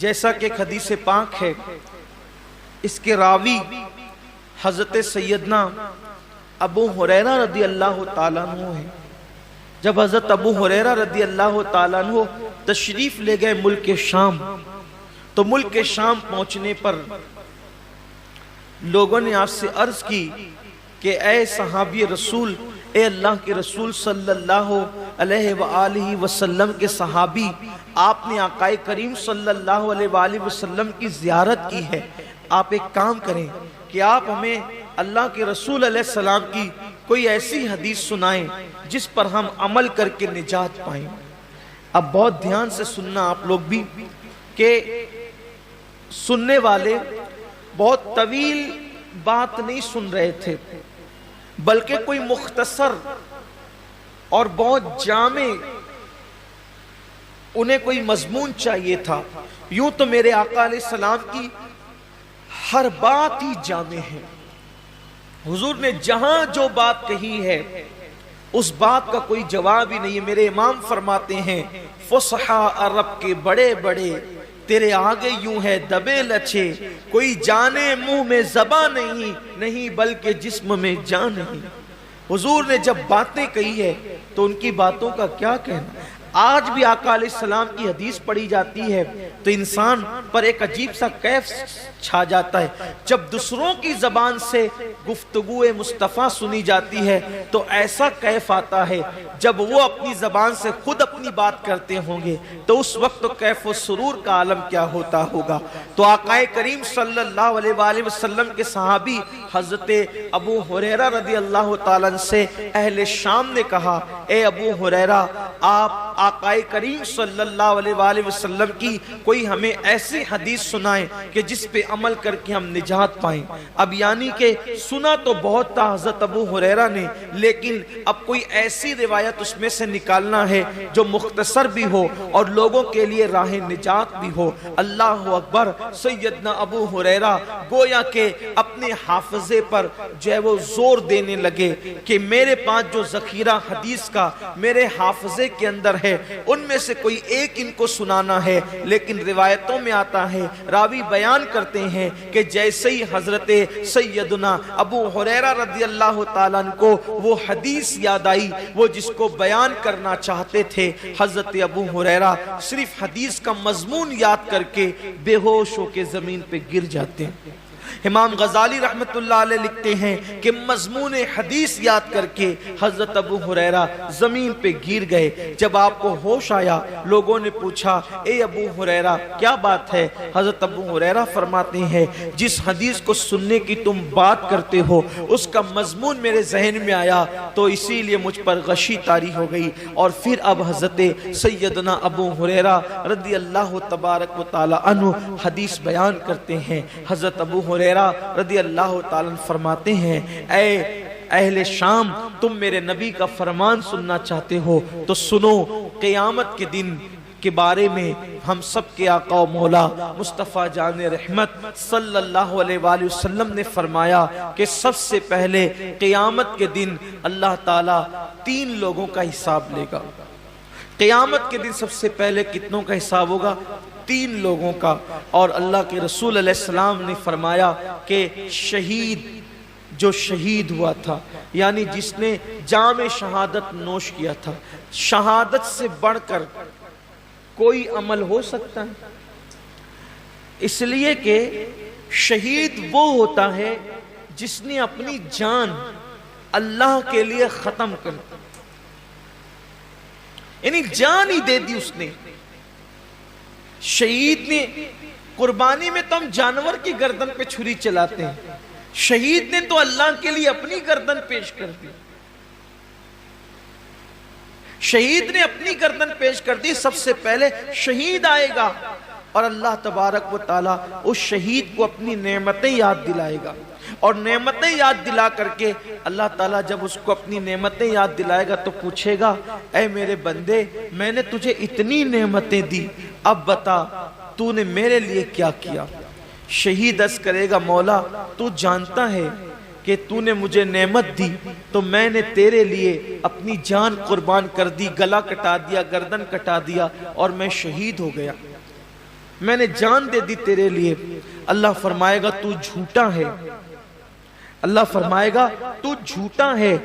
جیسا کہ ایک حدیث پاک ہے، اس کے راوی حضرت سیدنا ابو ہریرہ رضی اللہ تعالیٰ عنہ ہے۔ جب حضرت ابو ہریرہ رضی اللہ تعالیٰ عنہ تشریف لے گئے ملک شام، تو ملک شام پہنچنے پر لوگوں نے آپ سے عرض کی کہ اے صحابی رسول، اے اللہ کے رسول صلی اللہ علیہ وآلہ وسلم کے صحابی، آپ نے آقا کریم صلی اللہ علیہ وآلہ وسلم کی زیارت کی ہے، آپ ایک کام کریں کہ آپ ہمیں اللہ کے رسول علیہ السلام کی کوئی ایسی حدیث سنائیں جس پر ہم عمل کر کے نجات پائیں۔ اب بہت دھیان سے سننا آپ لوگ بھی، کہ سننے والے بہت طویل بات نہیں سن رہے تھے، بلکہ کوئی مختصر اور بہت جامع انہیں کوئی مضمون چاہیے تھا۔ یوں تو میرے آقا علیہ السلام کی ہر بات ہی جامع ہے، حضور نے جہاں جو بات کہی ہے اس بات کا کوئی جواب ہی نہیں ہے۔ میرے امام فرماتے ہیں فصحا عرب کے بڑے بڑے تیرے آگے یوں ہے دبے لچے، کوئی جانے منہ میں زباں نہیں بلکہ جسم میں جان نہیں۔ حضور نے جب باتیں کہی ہے تو ان کی باتوں کا کیا کہنا۔ آج بھی آقا علیہ السلام کی حدیث پڑھی جاتی ہے تو انسان پر ایک عجیب سا کیف چھا جاتا ہے۔ جب دوسروں کی زبان سے گفتگو مصطفیٰ سنی جاتی ہے تو ایسا کیف آتا ہے، جب وہ اپنی زبان سے خود اپنی بات کرتے ہوں گے تو اس وقت تو کیف و سرور کا عالم کیا ہوتا ہوگا۔ تو آقا کریم صلی اللہ علیہ وآلہ وسلم کے صحابی حضرت ابو ہریرہ رضی اللہ تعالیٰ عنہ سے اہل شام نے کہا، اے ابو ہریرہ، آپ آقا کریم صلی اللہ علیہ وآلہ وسلم کی کوئی ہمیں ایسی حدیث سنائیں کہ جس پہ عمل کر کے ہم نجات پائیں۔ اب یعنی کہ سنا تو بہت تھا حضرت ابو ہریرہ نے، لیکن اب کوئی ایسی روایت اس میں سے نکالنا ہے جو مختصر بھی ہو اور لوگوں کے لیے راہ نجات بھی ہو۔ اللہ اکبر۔ سیدنا ابو ہریرہ گویا کہ اپنے حافظے پر جو ہے وہ زور دینے لگے کہ میرے پاس جو ذخیرہ حدیث کا میرے حافظے کے اندر ہے ان میں سے کوئی ایک ان کو سنانا ہے۔ لیکن روایتوں میں آتا ہے، راوی بیان کرتے ہیں کہ جیسے ہی حضرت سیدنا ابو ہریرہ رضی اللہ تعالیٰ عنہ کو وہ حدیث یاد آئی وہ جس کو بیان کرنا چاہتے تھے، حضرت ابو ہریرہ صرف حدیث کا مضمون یاد کر کے بے ہوش ہو کے زمین پہ گر جاتے ہیں۔ امام غزالی رحمت اللہ علیہ لکھتے ہیں کہ مضمون حدیث یاد کر کے حضرت ابو ہریرہ زمین پہ گر گئے۔ جب آپ کو ہوش آیا لوگوں نے پوچھا، اے ابو ہریرہ کیا بات ہے؟ حضرت ابو ہریرہ فرماتے ہیں جس حدیث کو سننے کی تم بات کرتے ہو اس کا مضمون میرے ذہن میں آیا تو اسی لیے مجھ پر غشی طاری ہو گئی۔ اور پھر اب حضرت سیدنا ابو ہریرہ رضی اللہ تبارک و تعالی عنہ حدیث بیان کرتے ہیں۔ حضرت ابو ہریرہ رضی اللہ تعالیٰ عنہ فرماتے ہیں، اے اہل شام، تم میرے نبی کا فرمان سننا چاہتے ہو تو سنو، قیامت کے دن کے بارے میں ہم سب کے آقا و مولا مصطفیٰ جان رحمت صلی اللہ علیہ وآلہ وسلم نے فرمایا کہ سب سے پہلے قیامت کے دن اللہ تعالیٰ 3 لوگوں کا حساب لے گا۔ قیامت کے دن سب سے پہلے کتنوں کا حساب ہوگا؟ 3 لوگوں کا۔ اور اللہ کے رسول علیہ السلام نے فرمایا کہ شہید، جو شہید ہوا تھا یعنی جس نے جام شہادت نوش کیا تھا، شہادت سے بڑھ کر کوئی عمل ہو سکتا ہے؟ اس لیے کہ شہید وہ ہوتا ہے جس نے اپنی جان اللہ کے لیے ختم کر دی، یعنی جان ہی دے دی اس نے۔ شہید نے قربانی میں تو ہم جانور کی گردن پہ چھری چلاتے ہیں، شہید نے تو اللہ کے لیے اپنی گردن پیش کر دی۔ شہید نے اپنی گردن پیش کر دی۔ سب سے پہلے شہید آئے گا اور اللہ تبارک و تعالیٰ اس شہید کو اپنی نعمتیں یاد دلائے گا، اور نعمتیں یاد دلا کر کے اللہ تعالیٰ جب اس کو اپنی نعمتیں یاد دلائے گا تو پوچھے گا، اے میرے بندے، میں نے تجھے اتنی نعمتیں دی، اب بتا تو نے میرے لیے کیا کیا؟ شہید عرض کرے گا، مولا تو جانتا ہے کہ تو نے مجھے نعمت دی تو میں نے تیرے لیے اپنی جان قربان کر دی، گلا کٹا دیا، گردن کٹا دیا اور میں شہید ہو گیا۔ میں نے جان دے دی تیرے لیے. اللہ فرمائے گا تو جھوٹا ہے. اللہ فرمائے گا تو جھوٹا ہے.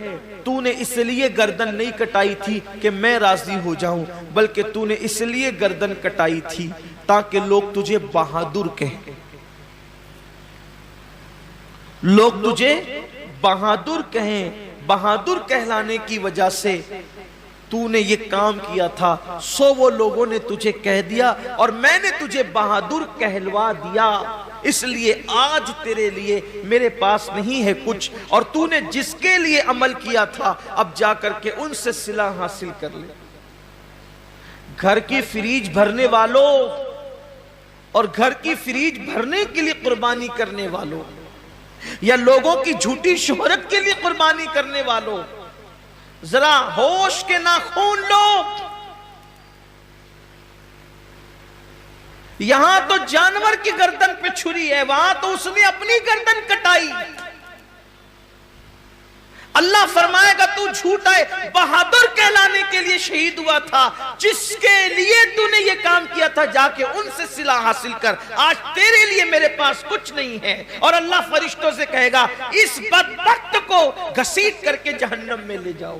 تو نے اس لیے گردن نہیں کٹائی تھی کہ میں راضی ہو جاؤں، بلکہ تو نے اس لیے گردن کٹائی تھی تاکہ لوگ تجھے بہادر کہیں. لوگ تجھے بہادر کہیں. بہادر کہلانے کی وجہ سے تو نے یہ کام کیا تھا، سو وہ لوگوں نے تجھے کہہ دیا اور میں نے تجھے بہادر کہلوا دیا. اس لیے آج تیرے لیے میرے پاس نہیں ہے کچھ، اور تو نے جس کے لیے عمل کیا تھا اب جا کر کے ان سے صلہ حاصل کر لے. گھر کی فریج بھرنے والوں اور گھر کی فریج بھرنے کے لیے قربانی کرنے والوں، یا لوگوں کی جھوٹی شہرت کے لیے قربانی کرنے والوں، ذرا ہوش کے ناخون لو. یہاں تو جانور کی گردن پہ چھری ہے، وہاں تو اس نے اپنی گردن کٹائی. اللہ فرمائے گا تو جھوٹا ہے. بہادر کہلانے کے لیے شہید ہوا تھا، جس کے لیے تو نے یہ کام کیا تھا جا کے ان سے صلہ حاصل کر. آج تیرے لیے میرے پاس کچھ نہیں ہے. اور اللہ فرشتوں سے کہے گا اس بدبخت کو گھسیٹ کر کے جہنم میں لے جاؤ.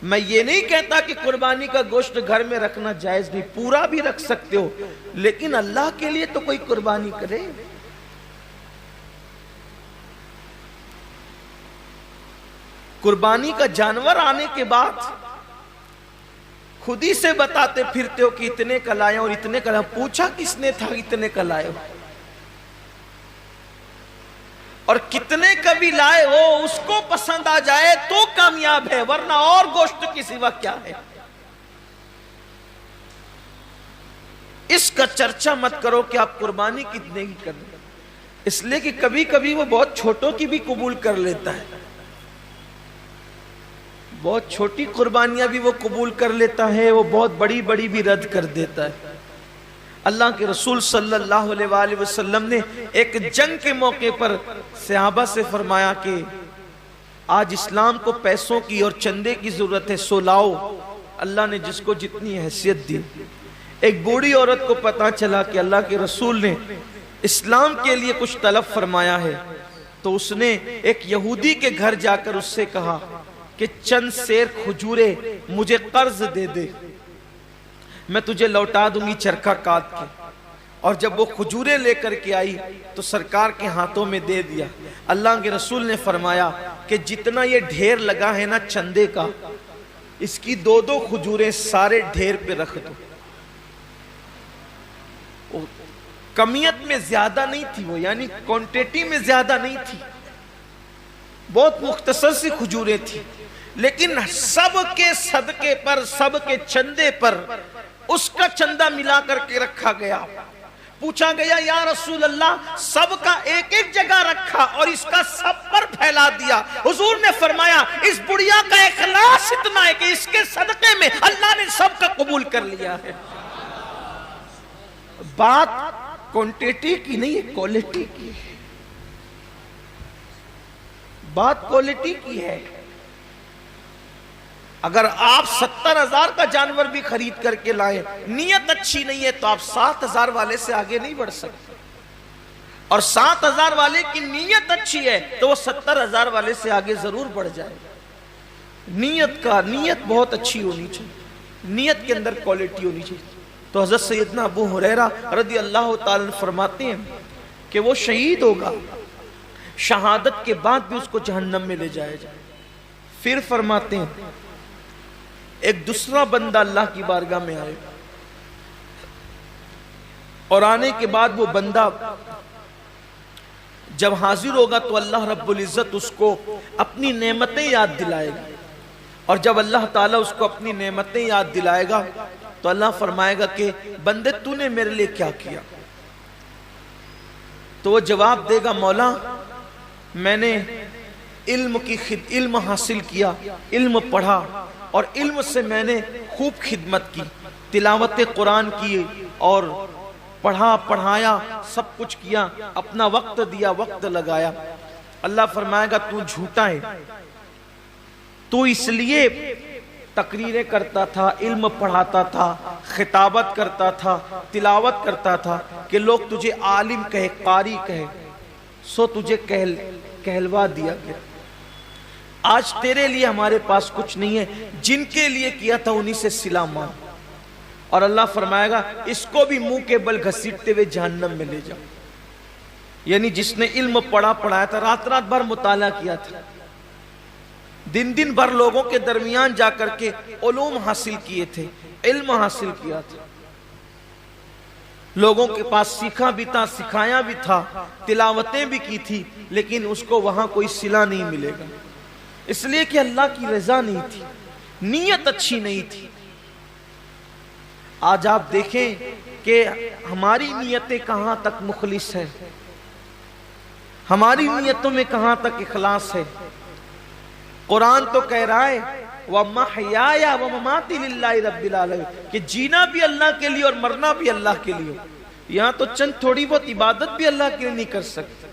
میں یہ نہیں کہتا کہ قربانی کا گوشت گھر میں رکھنا جائز نہیں، پورا بھی رکھ سکتے ہو، لیکن اللہ کے لیے تو کوئی قربانی کرے. قربانی کا جانور آنے کے بعد خود ہی سے بتاتے پھرتے ہو کہ اتنے کا لائے اور اتنے کا لائے. پوچھا کس نے تھا اتنے کا لائے ہو؟ اور کتنے کا بھی لائے ہو اس کو پسند آ جائے تو کامیاب ہے، ورنہ اور گوشت کی سوا کیا ہے. اس کا چرچا مت کرو کہ آپ قربانی کتنے کی کریں، اس لیے کہ کبھی کبھی وہ بہت چھوٹوں کی بھی قبول کر لیتا ہے. بہت چھوٹی قربانیاں بھی وہ قبول کر لیتا ہے، وہ بہت بڑی بڑی بھی رد کر دیتا ہے. اللہ کے رسول صلی اللہ علیہ وآلہ وسلم نے ایک جنگ کے موقع پر صحابہ سے فرمایا کہ آج اسلام کو پیسوں کی اور چندے کی ضرورت ہے، سو لاؤ. اللہ نے جس کو جتنی حیثیت دی. ایک بوڑھی عورت کو پتا چلا کہ اللہ کے رسول نے اسلام کے لیے کچھ طلب فرمایا ہے، تو اس نے ایک یہودی کے گھر جا کر اس سے کہا کہ چند سیر کھجورے مجھے قرض دے دے، میں تجھے لوٹا دوں گی چرخہ کاٹ کے. اور جب وہ کھجورے لے کر کے آئی تو سرکار کے ہاتھوں میں دے دیا. اللہ کے رسول نے فرمایا کہ جتنا یہ ڈھیر لگا ہے نا چندے کا، اس کی 2 کھجوریں سارے ڈھیر پہ رکھ دو. کمیت میں زیادہ نہیں تھی وہ، یعنی کوانٹیٹی میں زیادہ نہیں تھی، بہت مختصر سی کھجوریں تھی، لیکن سب کے صدقے پر، سب کے چندے پر اس کا چندہ ملا کر کے رکھا گیا. پوچھا گیا یا رسول اللہ سب کا ایک ایک جگہ رکھا اور اس کا سب پر پھیلا دیا؟ حضور نے فرمایا اس بڑھیا کا اخلاص اتنا ہے کہ اس کے صدقے میں اللہ نے سب کا قبول کر لیا ہے. بات کوانٹیٹی کی نہیں ہے، کوالٹی کی. بات کوالٹی کی ہے. اگر آپ 70,000 کا جانور بھی خرید کر کے لائیں، نیت اچھی نہیں ہے تو آپ 7,000 والے سے آگے نہیں بڑھ سکتے. اور 7,000 والے کی نیت اچھی ہے تو وہ 70,000 والے سے آگے ضرور بڑھ جائے. نیت بہت اچھی ہونی چاہیے، نیت کے اندر کوالٹی ہونی چاہیے. تو حضرت سیدنا ابو ہریرہ رضی اللہ تعالیٰ فرماتے ہیں کہ وہ شہید ہوگا، شہادت کے بعد بھی اس کو جہنم میں لے جائے جائے. پھر فرماتے ہیں ایک دوسرا بندہ اللہ کی بارگاہ میں آئے اور آنے کے بعد وہ بندہ جب حاضر ہوگا تو اللہ رب العزت اس کو اپنی نعمتیں یاد دلائے گا. اور جب اللہ تعالیٰ اس کو اپنی نعمتیں یاد دلائے گا تو اللہ فرمائے گا کہ بندے تو نے میرے لیے کیا کیا؟ تو وہ جواب دے گا مولا میں نے علم حاصل کیا، علم پڑھا اور علم سے میں نے خوب خدمت کی، تلاوت قرآن کی اور پڑھا پڑھایا، سب کچھ کیا، اپنا وقت دیا، وقت لگایا. اللہ فرمائے گا تو جھوٹا ہے، تو اس لیے تقریریں کرتا تھا، علم پڑھاتا تھا، خطابت کرتا تھا، تلاوت کرتا تھا کہ لوگ تجھے عالم کہے، قاری کہے، سو تجھے کہلوا دیا گیا۔ آج تیرے لیے ہمارے پاس کچھ نہیں ہے، جن کے لیے کیا تھا انہی سے صلہ مانگ۔ اور اللہ فرمائے گا اس کو بھی منہ کے بل گھسیٹتے ہوئے جہنم میں لے جاؤ۔ یعنی جس نے علم پڑھایا تھا، رات رات بھر مطالعہ کیا تھا، دن دن بھر لوگوں کے درمیان جا کر کے علوم حاصل کیے تھے، علم حاصل کیا تھا، لوگوں کے پاس سیکھا بھی تھا، سکھایا بھی تھا، تلاوتیں بھی کی تھی، لیکن اس کو وہاں کوئی صلہ نہیں ملے گا، اس لیے کہ اللہ کی رضا نہیں تھی، نیت اچھی نہیں تھی۔ آج آپ دیکھیں کہ ہماری نیتیں کہاں تک مخلص ہیں، ہماری نیتوں میں کہاں تک اخلاص ہے۔ قرآن تو کہہ رہا ہے وَمَحْيَايَ وَمَمَاتِي لِلَّهِ رَبِّ الْعَالَمِينَ کہ جینا بھی اللہ کے لیے اور مرنا بھی اللہ کے لیے۔ یہاں تو چند تھوڑی بہت عبادت بھی اللہ کے لیے نہیں کر سکتے۔